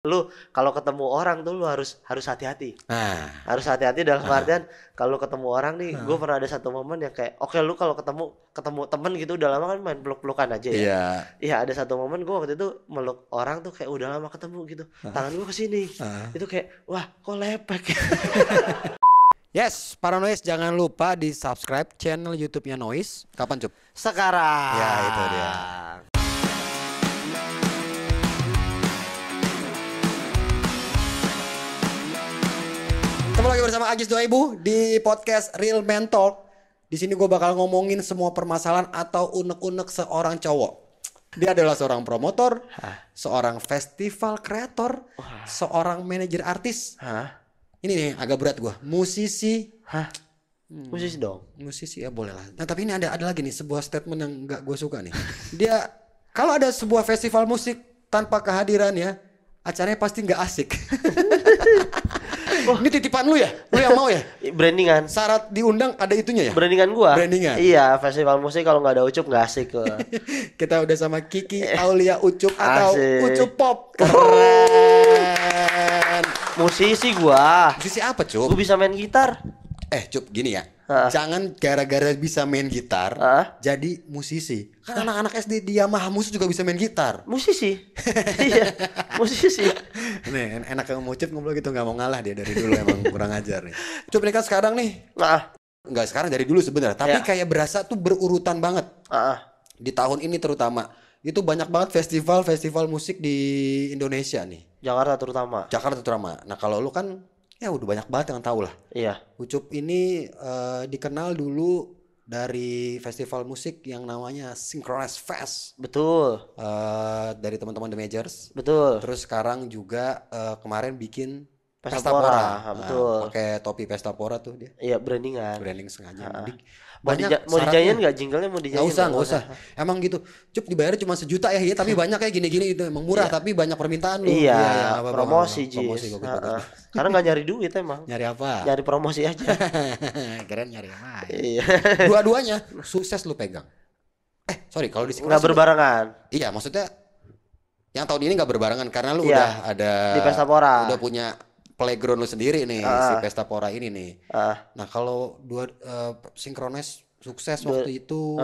Lu kalau ketemu orang tuh lu harus hati-hati. Nah, Harus hati-hati dalam artian kalau ketemu orang nih, gue pernah ada satu momen yang kayak oke lu kalau ketemu ketemu temen gitu udah lama kan main peluk-pelukan aja ya. iya. Iya ada satu momen gue waktu itu meluk orang tuh kayak udah lama ketemu gitu. Tangan gue kesini. Itu kayak wah kok lepek. Yes, para Noise jangan lupa di subscribe channel YouTube-nya Noise. Kapan, Cup? Sekarang. Ya, itu dia. Ketemu lagi bersama Agis 2000 di podcast Real Man Talk. Di sini gue bakal ngomongin semua permasalahan atau unek-unek seorang cowok. Dia adalah seorang promotor, seorang festival kreator, seorang manajer artis. Hah? Ini nih agak berat gue. Musisi. Musisi dong. Musisi ya boleh lah. Nah tapi ini ada lagi nih sebuah statement yang gak gue suka nih. Dia kalau ada sebuah festival musik tanpa kehadirannya, acaranya pasti gak asik. Ini titipan lu ya? Lu yang mau ya? Brandingan. Syarat diundang ada itunya ya? Brandingan gua. Brandingan. Iya, festival musik kalau nggak ada Ucup nggak asik gua. Kita udah sama Kiki Aulia Ucup atau Asik. Ucup Pop. Keren. Musisi gua. Musisi apa, Gua Cup? bisa main gitar. Cup gini ya. Hah? Jangan gara-gara bisa main gitar Hah? jadi musisi. Kan anak-anak SD di Yamaha Musik juga bisa main gitar. Musisi. Iya, musisi. Nih enak yang mau Ucup ngobrol gitu, nggak mau ngalah dia dari dulu, emang kurang ajar nih. Ucup ini kan sekarang nih, Nah, nggak sekarang dari dulu sebenarnya, tapi Ya. kayak berasa tuh berurutan banget di tahun ini terutama. Itu banyak banget festival musik di Indonesia nih, Jakarta terutama. Jakarta terutama. Nah kalau lu kan ya udah banyak banget yang tahu lah. Iya, Ucup ini dikenal dulu dari festival musik yang namanya Synchronized Fest, betul. dari teman-teman The Majors. Betul. Terus sekarang juga kemarin bikin Pesta Pora. Pora, Nah, betul. pakai topi Pesta Pora tuh dia. Iya, brandingan. Branding sengaja. Mau Syaratnya. dijanjiin nggak jinglenya mau dijanjiin? Nggak usah. Emang gitu. Cup dibayar cuma 1 juta ya, tapi banyak kayak gini-gini itu emang murah tapi banyak permintaan lu. Iya, nggak apa-apa, promosi nggak apa-apa. Promosi Jis. bagus. Karena nggak nyari duit emang. Nyari apa? Nyari promosi aja. Keren nyari apa? Iya. Dua-duanya sukses lu pegang. Sorry kalau di Nggak berbarengan. Iya, maksudnya yang tahun ini nggak berbarengan karena lu Iya, udah ada di Pesta Pora. udah punya playground lu sendiri nih, si Pesta Pora ini nih. Nah kalau Synchronize sukses waktu itu,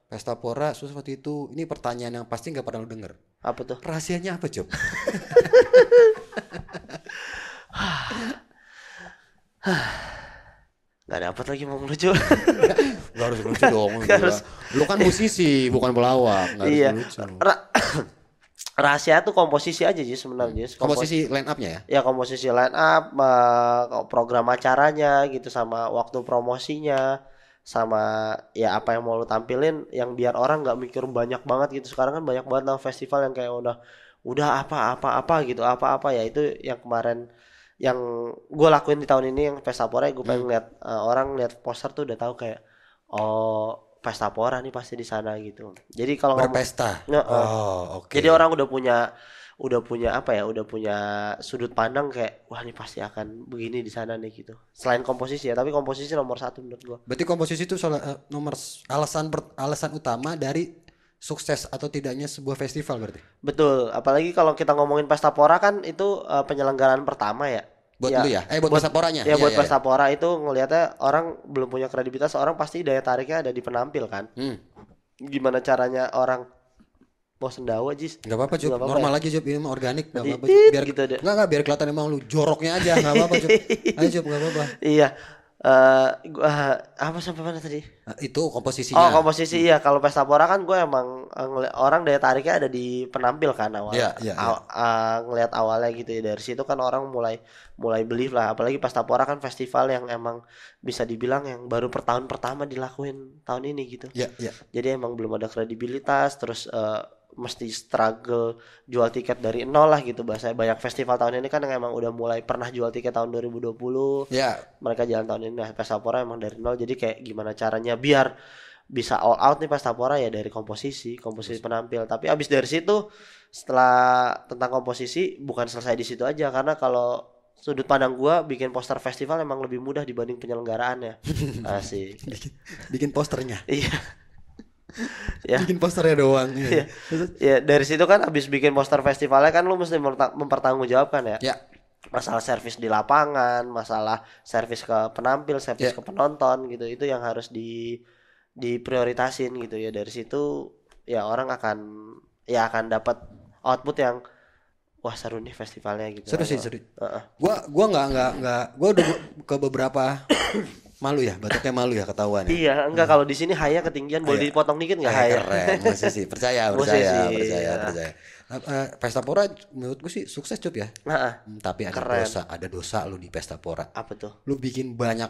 Pesta Pora sukses waktu itu, ini pertanyaan yang pasti nggak pernah lu denger. Apa tuh? Rahasianya apa, Job? Nggak dapet lagi mau ngelucu. Gak harus lucu dong. Nggak harus. Lu kan musisi, bukan pelawak. Nggak harus Iya. lucu. Rahasia tuh komposisi aja sih sebenarnya. Komposisi line up-nya ya? Ya komposisi line up, program acaranya gitu sama waktu promosinya, sama ya apa yang mau lu tampilin yang biar orang nggak mikir banyak banget gitu. Sekarang kan banyak banget lah festival yang kayak udah apa gitu apa ya itu yang kemarin yang gue lakuin di tahun ini yang Pesta Pora gue pengen lihat orang lihat poster tuh udah tahu kayak oh Pesta Pora nih pasti di sana gitu. Jadi kalau Berpesta. Oh, oke. jadi orang udah punya apa ya? Udah punya sudut pandang kayak wah ini pasti akan begini di sana nih gitu. Selain komposisi ya, tapi komposisi nomor 1 menurut gua. Berarti komposisi itu alasan utama dari sukses atau tidaknya sebuah festival berarti. Betul, apalagi kalau kita ngomongin Pesta Pora kan itu penyelenggaraan pertama ya. Buat lu ya? Buat Pesta Poranya? Ya Iya, buat iya, Pesta Pora itu ngelihatnya orang belum punya kredibilitas, orang pasti daya tariknya ada di penampil kan. Gimana caranya orang mau sendawa Jis? Nggak apa-apa, Job. Nggak apa-apa Normal ya? aja, Job. Ini mah organik. Nggak Nanti apa-apa. tit Biar gitu deh. nggak biar kelihatan emang lu joroknya aja. Nggak apa-apa, Job. Ayo, Job, nggak apa-apa. Iya. Apa sampai mana tadi? Itu komposisinya. Oh komposisi iya kalau Pesta Pora kan gue emang orang daya tariknya ada di penampil kan awal Iya. ngelihat awalnya gitu ya dari situ kan orang mulai believe lah apalagi Pesta Pora kan festival yang emang bisa dibilang yang baru tahun pertama dilakuin tahun ini gitu. Iya. Jadi emang belum ada kredibilitas terus mesti struggle jual tiket dari nol lah gitu bahasa banyak festival tahun ini kan yang emang udah mulai pernah jual tiket tahun 2020 Iya. mereka jalan tahun ini. Nah Pesta Pora emang dari nol jadi kayak gimana caranya biar bisa all out nih Pesta Pora ya dari komposisi penampil tapi abis dari situ setelah tentang komposisi bukan selesai di situ aja karena kalau sudut pandang gua bikin poster festival emang lebih mudah dibanding penyelenggaraannya. Asik. Bikin posternya. Iya. Ya. Bikin posternya doang. Ya, ya dari situ kan abis bikin poster festivalnya kan lu mesti mempertanggungjawabkan ya. Ya. Masalah servis di lapangan, masalah servis ke penampil, servis ke penonton gitu. Itu yang harus diprioritasin gitu ya. Dari situ ya orang akan dapat output yang wah seru nih festivalnya gitu. Seru sih, seru. Gua nggak gua udah ke beberapa malu ya, batuknya malu ya ketahuan ya. Iya, enggak kalau di sini haya ketinggian, boleh dipotong dikit enggak haya? Keren, musisi percaya. Pesta Pora menurut gue sih sukses Cup ya. Tapi ada dosa lu di Pesta Pora. Apa tuh? Lu bikin banyak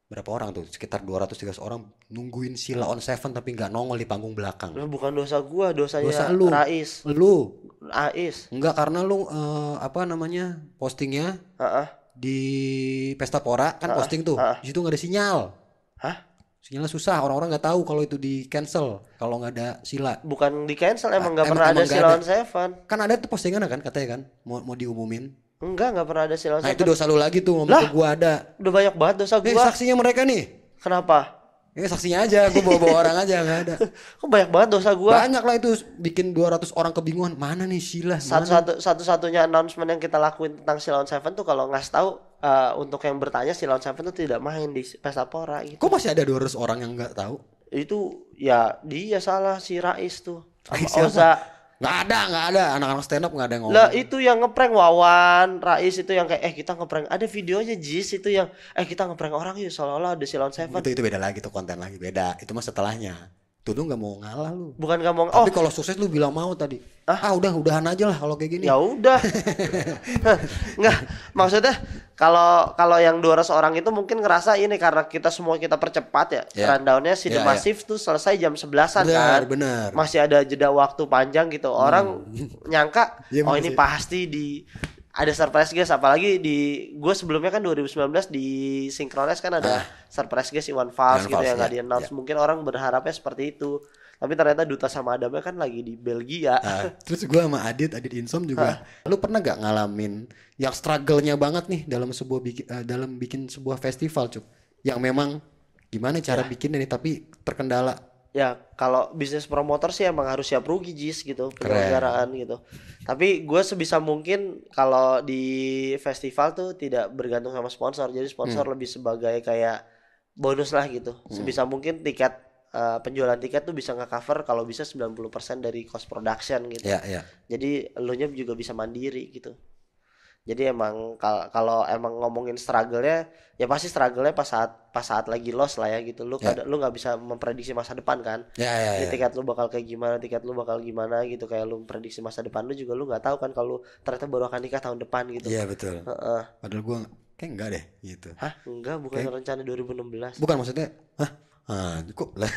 berapa orang tuh? Sekitar 200-300 orang nungguin Sheila on Seven tapi nggak nongol di panggung belakang. Bukan dosa gua, dosanya Dosa lu. Rais. Lu. Ais. Enggak karena lu postingnya di Pesta Pora kan posting tuh. Di situ nggak ada sinyal. Hah? Sinyalnya susah, orang-orang nggak tahu kalau itu di cancel kalau nggak ada Sheila. Bukan di cancel, emang nggak pernah ada Sheila on Seven. Kan ada tuh postingan kan katanya kan mau diumumin. Nggak pernah ada Sheila on Seven. Nah itu dosa lu lagi tuh ngomong ke gua ada. Udah banyak banget dosa gua. Saksinya mereka nih. Kenapa? Saksinya aja, gua bawa orang aja nggak ada. Kok banyak banget dosa gua? Banyak lah itu bikin 200 orang kebingungan. Mana nih Sheila? Satu-satunya announcement yang kita lakuin tentang Sheila on Seven tuh kalau ngasih tahu untuk yang bertanya Sheila on Seven tuh tidak main di Pesta Pora gitu. Kok masih ada 200 orang yang nggak tahu? Itu ya dia salah si Rais tuh. Oza. Nggak ada anak-anak stand up nggak ada yang ngomong. Lah itu yang ngeprank Wawan, Rais itu yang kayak kita ngeprank, ada videonya Jis itu yang kita ngeprank orang yuk seolah-olah ada Sheila on Seven. Itu beda lagi tuh, konten lagi beda. Itu mah setelahnya. Tuh lu nggak mau ngalah lu. Bukan nggak mau. Tapi kalau sukses lu bilang mau tadi. Udahan aja lah kalau kayak gini. Ya udah. Nggak, maksudnya kalau yang 200 orang itu mungkin ngerasa ini karena kita percepat ya. Rundownnya Cinemasif tuh selesai jam 11-an kan. Bener. Masih ada jeda waktu panjang gitu. Orang nyangka ini pasti ada surprise guest, apalagi gue sebelumnya kan 2019 di Synchronize kan ada surprise guest Iwan Fals gitu yang nggak di-announce. Mungkin orang berharapnya seperti itu. Tapi ternyata Duta sama Adamnya kan lagi di Belgia. Terus gue sama Adit Insom juga. Lu pernah gak ngalamin yang struggle-nya banget nih dalam bikin sebuah festival, Cuk? Yang memang gimana cara bikinnya nih tapi terkendala. Ya kalau bisnis promotor sih emang harus siap rugi Jis gitu, penyelenggaraan gitu. Tapi gue sebisa mungkin kalau di festival tuh tidak bergantung sama sponsor. Jadi sponsor lebih sebagai kayak bonus lah gitu. Sebisa mungkin penjualan tiket tuh bisa nge-cover kalau bisa 90% dari cost production gitu. Jadi elunya juga bisa mandiri gitu. Jadi emang kalau emang ngomongin struggle-nya ya pasti struggle-nya pas saat lagi loss lah ya gitu. Lu nggak bisa memprediksi masa depan kan. Ini tiket lu bakal kayak gimana, gitu. Kayak lu memprediksi masa depan lu juga lu nggak tahu kan kalau ternyata baru akan nikah tahun depan gitu. Iya betul. Padahal gua kayak enggak deh gitu. Enggak, bukan rencana 2016. Bukan maksudnya kok lah.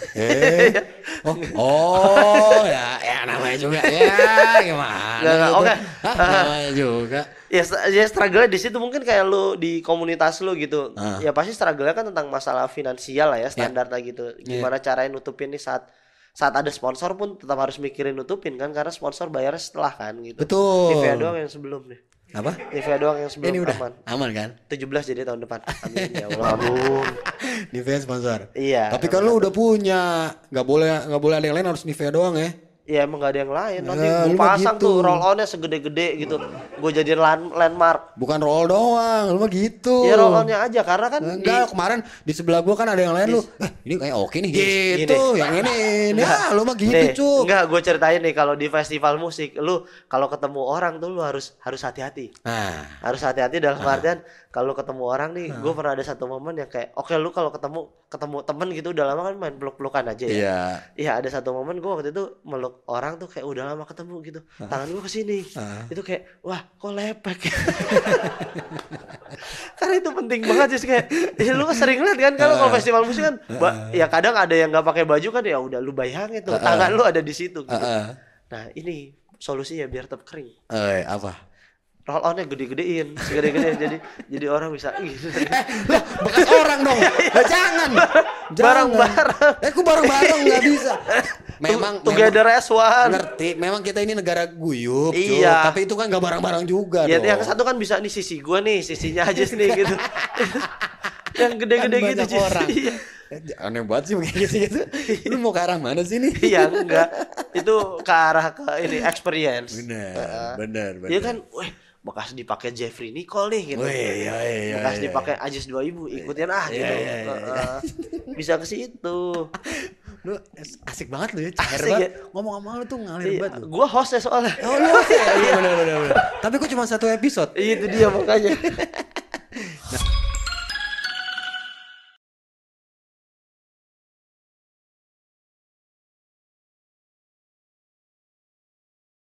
Ya namanya juga ya gimana? Oke. Namanya juga. Ya struggle di situ mungkin kayak lu di komunitas lu gitu. Ya pasti struggle-nya kan tentang masalah finansial lah ya, standarnya gitu. Gimana caranya nutupin nih saat ada sponsor pun tetap harus mikirin nutupin kan, karena sponsor bayarnya setelah kan gitu. Betul. Nivea doang yang sebelum nih. Apa? Nivea doang yang sebelum. Ini udah aman kan? 17 jadi tahun depan. Amin ya Allah. Aduh. Nivea sponsor. Iya. Tapi kan lu udah punya, nggak boleh ada yang lain, harus Nivea doang ya. Ya emang gak ada yang lain. Nanti gue pasang gitu. Tuh roll onnya segede-gede gitu. Gue jadiin landmark. Bukan roll doang, lu mah gitu. Ya roll onnya aja karena kan kemarin di sebelah gua kan ada yang lain lu. Ini kayak oke nih gitu. Yang ini. Lu mah gitu, Cuk. Enggak, gue ceritain nih kalau di festival musik, lu kalau ketemu orang tuh lu harus hati-hati. Harus hati-hati dalam artian kalau ketemu orang nih, gue pernah ada satu momen yang kayak oke, lu kalau ketemu temen gitu udah lama kan main peluk-pelukan aja ya. Iya, ada satu momen gue waktu itu meluk orang tuh kayak udah lama ketemu gitu, tangan gue kesini, itu kayak wah kok lepek. Karena itu penting banget sih kayak lu kan sering lihat kan kalau festival musik kan ya kadang ada yang nggak pakai baju kan, ya udah lu bayangin tuh tangan lu ada di situ gitu. Nah ini solusinya biar tetap kering. Apa? Roll onnya gede-gedein, segede-gede jadi orang bisa gitu. Bekas orang dong. Jangan. Bareng-bareng. Aku bareng-bareng nggak bisa. Memang together as one. Ngerti. Memang kita ini negara guyup. Iya. Tapi itu kan nggak bareng-bareng juga. Ya, dong. yang satu kan bisa nih sisi gue nih, sisinya aja sini gitu. Yang gede-gede kan gitu orang. Aneh banget sih kayak gitu. Lu mau ke arah mana sih nih? Iya enggak. Itu ke arah ke ini experience. Benar. Iya kan, weh bekas dipakai Jeffrey Nicole nih gitu. Wih, iya. Bekas dipakai Ajis 2000 ikutin gitu. Bisa ke situ. Lu asik banget lu ya, cair Asik banget. ya. Ngomong sama lu tuh ngalir Iya, banget lu. gua hostnya soalnya. Oh lu oke, iya benar. Tapi kok cuma 1 episode. Itu dia makanya.